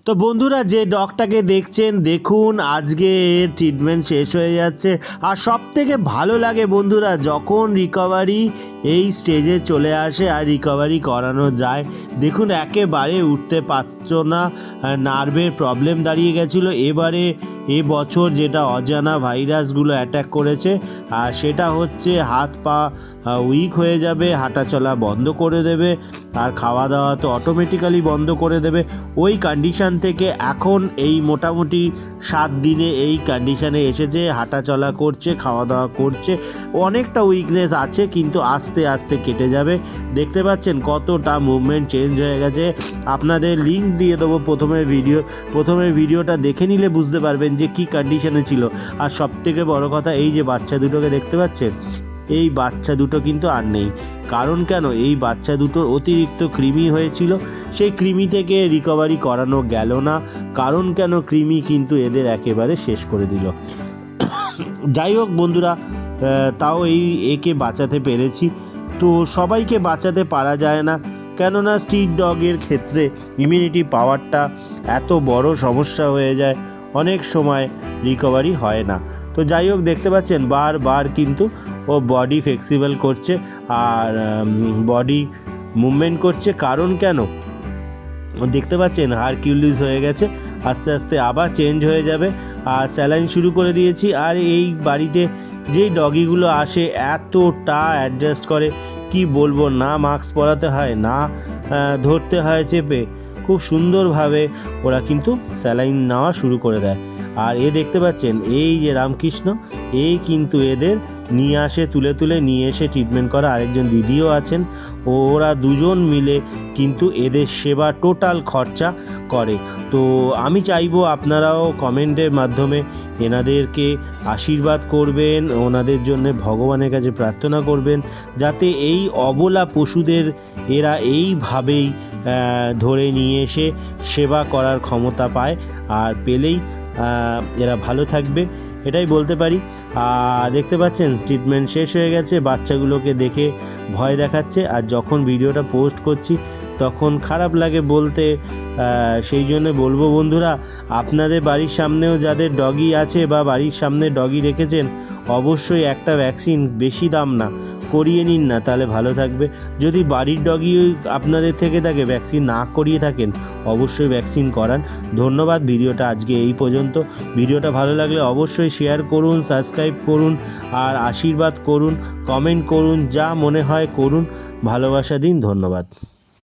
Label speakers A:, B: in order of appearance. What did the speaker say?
A: তো বন্ধুরা, যে ডগটাকে দেখছেন দেখুন, আজকে ট্রিটমেন্ট শেষ হয়ে যাচ্ছে। আর সব থেকে ভালো লাগে বন্ধুরা যখন রিকভারি এই স্টেজে চলে আসে আর রিকভারি করানো যায়। দেখুন একেবারে উঠতে পারছো না, নার্ভের প্রবলেম দাঁড়িয়ে গেছিলো। এবারে এবছর যেটা অজানা ভাইরাসগুলো অ্যাটাক করেছে, আর সেটা হচ্ছে হাত পা উইক হয়ে যাবে, হাঁটা চলা বন্ধ করে দেবে, আর খাওয়া দাওয়া তো অটোমেটিক্যালি বন্ধ করে দেবে। ওই কন্ডিশান থেকে এখন এই মোটামুটি 7 দিনে এই কন্ডিশানে এসেছে, হাঁটা চলা করছে, খাওয়া দাওয়া করছে। অনেকটা উইকনেস আছে কিন্তু আস্তে আস্তে কেটে যাবে। দেখতে পাচ্ছেন কতটা মুভমেন্ট চেঞ্জ হয়ে গেছে। আপনাদের লিঙ্ক দিয়ে দেবো প্রথমে ভিডিওটা দেখে নিলে বুঝতে পারবেন যে কী কন্ডিশানে ছিল। আর সবথেকে বড় কথা, এই যে বাচ্চা দুটোকে দেখতে পাচ্ছেন, এই বাচ্চা দুটো কিন্তু আর নেই। কারণ কেন, এই বাচ্চা দুটোর অতিরিক্ত কৃমি হয়েছিল, সেই কৃমি থেকে রিকভারি করানো গেল না। কারণ কেন, কৃমি কিন্তু এদের একেবারে শেষ করে দিল। যাই হোক বন্ধুরা, তাও একে বাঁচাতে পেরেছি। তো সবাইকে বাঁচাতে পারা যায় না, কেননা স্ট্রিট ডগের ক্ষেত্রে ইমিউনিটি পাওয়ারটা এত বড় সমস্যা হয়ে যায়, অনেক সময় রিকভারি হয় না। তো যাই হোক, দেখতে পাচ্ছেন বারবার কিন্তু ও বডি ফ্লেক্সিবল করছে আর বডি মুভমেন্ট করছে। কারণ কেন, দেখতে পাচ্ছেন হারকিউলিস হয়ে গেছে, আস্তে আস্তে আবার চেঞ্জ হয়ে যাবে। আর স্যালাইন শুরু করে দিয়েছি। আর এই বাড়িতে যেই ডগিগুলো আসে এতটা অ্যাডজাস্ট করে, কি বলবো, না মাস্ক পরাতে হয়, না ধরতে হয় চেপে, খুব সুন্দরভাবে ওরা কিন্তু স্যালাইন নেওয়া শুরু করে দেয়। আর দেখতে পাচ্ছেন এই যে রামকৃষ্ণ, এই কিন্তু এদের নিয়ে আসে, তুলে নিয়ে এসে ট্রিটমেন্ট করা আরেকজন দিদিও আছেন। ওরা দুজন মিলে কিন্তু এদের সেবা টোটাল খরচা করে। তো আমি চাইবো আপনারাও কমেন্টের মাধ্যমে এনাদেরকে আশীর্বাদ করবেন, ওনাদের জন্য ভগবানের কাছে প্রার্থনা করবেন, যাতে এই অবলা পশুদের এরা এইভাবেই ধরে নিয়ে এসে সেবা করার ক্ষমতা পায়। আর পেলেই এরা ভালো থাকবে, এটাই বলতে পারি। আর দেখতে পাচ্ছেন ট্রিটমেন্ট শেষ হয়ে গেছে, বাচ্চাগুলোকে দেখে ভয় দেখাচ্ছে। আর যখন ভিডিওটা পোস্ট করছি তখন খারাপ লাগে বলতে, সেই জন্য বলবো বন্ধুরা, আপনাদের বাড়ির সামনেও যাদের ডগি আছে বা বাড়ির সামনে ডগি রেখেছেন, অবশ্যই একটা ভ্যাকসিন, বেশি দাম না, করিয়ে নিন না, তাহলে ভালো থাকবে। যদি বাড়ির ডগি আপনাদের থেকে থাকে, ভ্যাকসিন না করিয়ে থাকেন, অবশ্যই ভ্যাকসিন করান। ধন্যবাদ। ভিডিওটা আজকে এই পর্যন্ত। ভিডিওটা ভালো লাগলে অবশ্যই শেয়ার করুন, সাবস্ক্রাইব করুন, আর আশীর্বাদ করুন, কমেন্ট করুন, যা মনে হয় করুন, ভালোবাসা দিন। ধন্যবাদ।